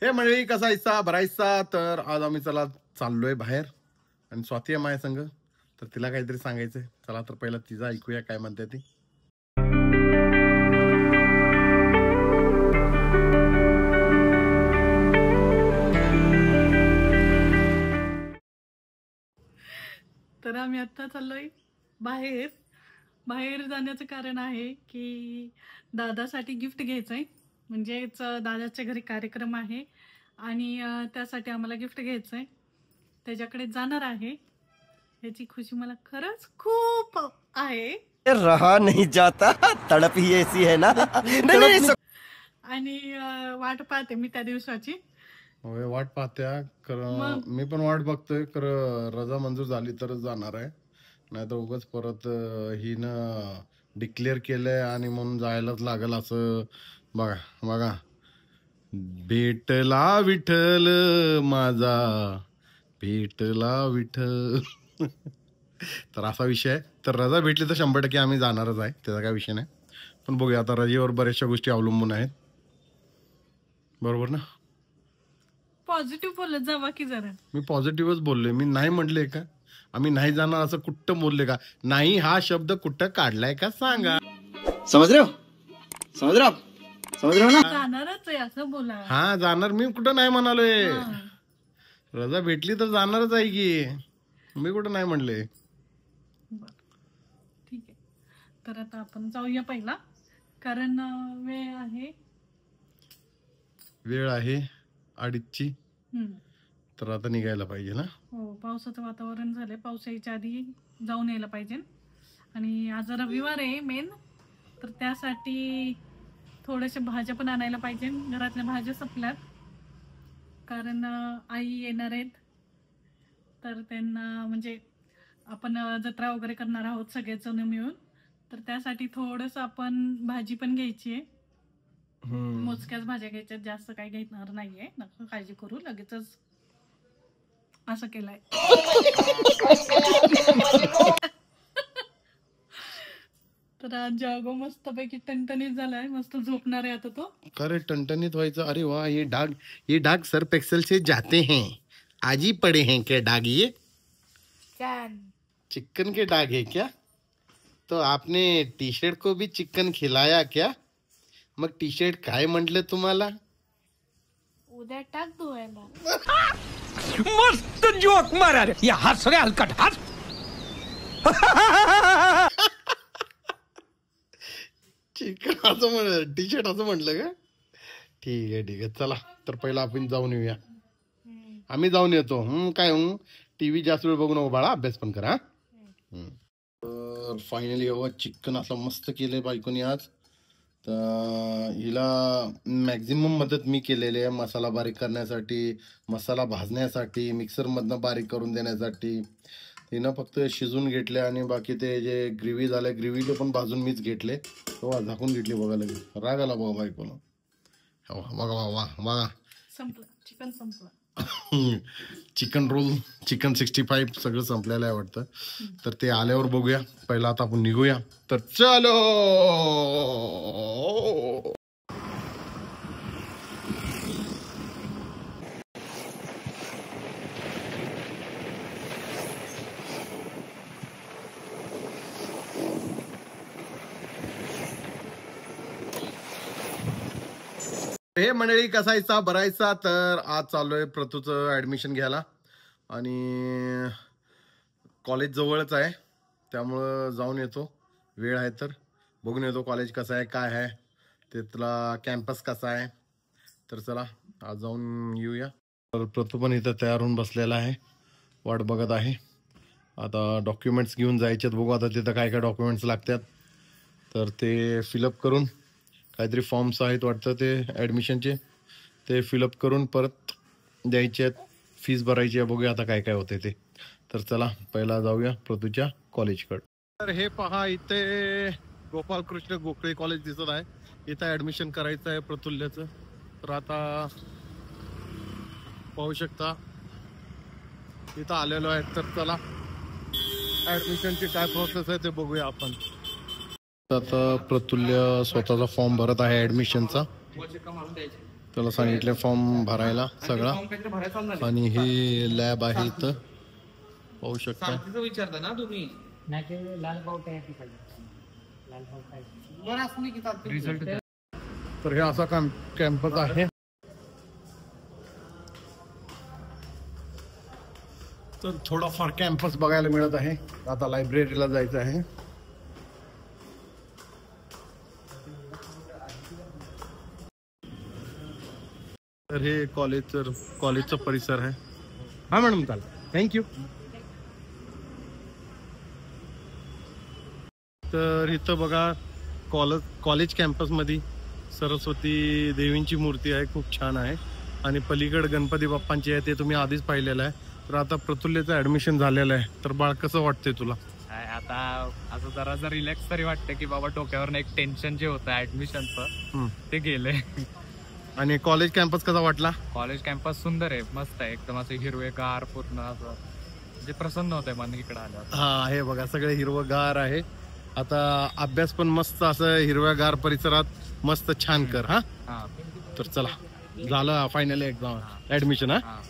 हे मंडळी कसा हिस्सा भरायचा. तर आज आम्ही चाललोय बाहेर आणि स्वाती आहे माझ्या संग. तर तिला काहीतरी सांगायचंय. चला तर पहिला तिचा ऐकूया काय म्हणते ती. तर आम्ही आता चाललोय बाहेर. बाहेर जाण्याचं कारण आहे की दादासाठी गिफ्ट घ्यायचंय. म्हणजेच दादाच्या घरी कार्यक्रम आहे आणि त्यासाठी आम्हाला गिफ्ट घ्यायचंय. त्याच्याकडे जाणार आहे. याची खुशी मला खरंच खूप आहे. रहा नहीं जाता, तड़प ही ऐसी है ना. आणि वाट पाहते मी त्या दिवसाची. होय वाट पाहत्या. मी पण वाट बघतोय. रजा मंजूर झाली तरच जाणार आहे. नाहीतर उगाच परत हिनं डिक्लेअर केलंय आणि म्हणून जायलाच लागल असं. बघा बघा, भेटला विठ्ठल माझा, भेटला विठ्ठल. तर असा विषय आहे. तर रजा भेटली तर 100% आम्ही जाणारच आहे. त्याचा काय विषय नाही. पण बघूया आता, रजेवर बऱ्याचशा गोष्टी अवलंबून आहेत. बरोबर ना. पॉझिटिव्ह बोलत जावा की जरा. मी पॉझिटिव्हच बोललोय. मी नाही म्हटले का आम्ही नाही जाणार असं कुठं बोलले का? नाही हा शब्द कुठं काढलाय का सांगा. समझ रहे हो, समझ रहे हो, समझ रहे हो ना. जाणारच आहे असं बोला. हा जाणार. मी कुठं नाही म्हणालोय. रजा भेटली तर जाणारच आहे की. मी कुठं नाही म्हणले. ठीक आहे. तर आता आपण जाऊया पहिला, कारण वेळ आहे 2:30ची. तर आता निघायला पाहिजे ना. हो, पावसाचं वातावरण झालंय. पाऊस यायच्या आधी जाऊन यायला पाहिजे. आणि आज रविवार आहे मेन. तर त्यासाठी थोड्याशा भाज्या पण आणायला पाहिजे. घरातल्या भाज्या संपल्यात. कारण आई येणार आहेत. तर त्यांना म्हणजे आपण जत्रा वगैरे करणार आहोत सगळेजण मिळून. तर त्यासाठी थोडंसं आपण भाजी पण घ्यायची आहे. मोजक्याच भाज्या घ्यायच्यात, जास्त काही घेणार नाहीये. नका काळजी करू, लगेचच असं केलंय. तर आज जागो मस्त पैकी टणटणीत झालाय. मस्त झोपणार आहे आता तो. अरे टणटणीत व्हायचं. अरे वाह, ये डाग सर्फ एक्सेल से जाते हैं. आज ही पड़े हैं क्या डाग? ये चिकन के डाग है क्या? तो आपने टी शर्ट को भी चिकन खिलाया क्या? मग टी शर्ट काय म्हटलं तुम्हाला? उद्या टाक धुवायला. मस्त जोक मारा रे. या हात सगळे हलकट हात. चिकन असं म्हण, टी शर्ट असं म्हटलं का? ठीक आहे. चला तर पहिला आपण जाऊन येऊया. आम्ही जाऊन येतो. काय टीव्ही जास्त वेळ बघू नको बाळा, अभ्यास पण करा. तर फायनली चिकन असं मस्त केलंय बायकोनी आज. तर हिला मॅक्झिमम मदत मी केलेली आहे. मसाला बारीक करण्यासाठी, मसाला भाजण्यासाठी, मिक्सरमधनं बारीक करून देण्यासाठी. हिनं फक्त शिजून घेतले आणि बाकी ते जे ग्रेव्ही झाले, ग्रेव्हीला पण भाजून मीच घेतले. हो झाकून घेतली. बघा लगेच राग आला बघा बायकोला. बघा बघा संपलं चिकन, संपलं. चिकन रोल, चिकन 65 सगळं संपलेलं आहे वाटतं. तर ते आल्यावर बघूया. पहिला आता आपण निघूया. तर चलो. हे मंडळी कसा हिस्सा भरायचा. तर आज चाललोय प्रतूचं ॲडमिशन घ्यायला आणि कॉलेज जवळच आहे. त्यामुळं जाऊन येतो. वेळ आहे तर बघून येतो कॉलेज कसं आहे, काय आहे, तिथला कॅम्पस कसा आहे. तर चला आज जाऊन येऊया. तर प्रतू पण इथं तयार होऊन बसलेला आहे, वाट बघत आहे. आता डॉक्युमेंट्स घेऊन जायचे. बघू आता तिथं काय काय डॉक्युमेंट्स लागतात. तर ते फिलअप करून, काहीतरी फॉर्म्स आहेत वाटतं ते ॲडमिशनचे, ते फिलअप करून परत द्यायचे आहेत. फीस भरायची आहे. बघूया आता काय काय होते ते. तर चला पहिला जाऊया प्रतूच्या कॉलेजकडे. तर हे पहा, इथे गोपालकृष्ण गोखळे कॉलेज दिसत आहे. इथं ॲडमिशन करायचं आहे प्रतुल्याचं. तर आता पाहू शकता इथं आलेलो आहे. तर चला ॲडमिशनची काय प्रोसेस आहे ते बघूया आपण. आता प्रतुल्य स्वतःचा फॉर्म भरत आहे ॲडमिशनचा. त्याला सांगितलं फॉर्म भरायला सगळा. आणि ही लॅब आहे इथं पाहू शकता. विचारता ना तुम्ही रिझल्ट. तर हे असा कॅम्पस आहे. तर थोडाफार कॅम्पस बघायला मिळत आहे. आता लायब्ररीला जायचं आहे. तर हे कॉलेजचा परिसर आहे. हा मॅडम चालेल, थँक्यू. तर इथं बघा कॉलेज कॅम्पसमध्ये सरस्वती देवींची मूर्ती आहे, खूप छान आहे. आणि पलीकडे गणपती बाप्पांची आहे, ते तुम्ही आधीच पाहिलेलं आहे. तर आता प्रतुल्यचं ऍडमिशन झालेलं आहे. तर बाळ कसं वाटतंय तुला? आता असं जरा रिलॅक्स तरी वाटतं की बाबा डोक्यावर एक टेन्शन जे होतं ऍडमिशनचं ते गेलंय. आणि कॉलेज कॅम्पस कसा वाटला? कॉलेज कॅम्पस सुंदर आहे, मस्त आहे एकदम, असं हिरवेगार पूर्ण, असं म्हणजे प्रसन्न होतंय मन इकडे आल्यावर. हा, हे बघा सगळे हिरवगार आहे. आता अभ्यास पण मस्त असं हिरव्यागार परिसरात मस्त छान कर. हा, तर चला, झालं फायनल एक्झाम ऍडमिशन. हा,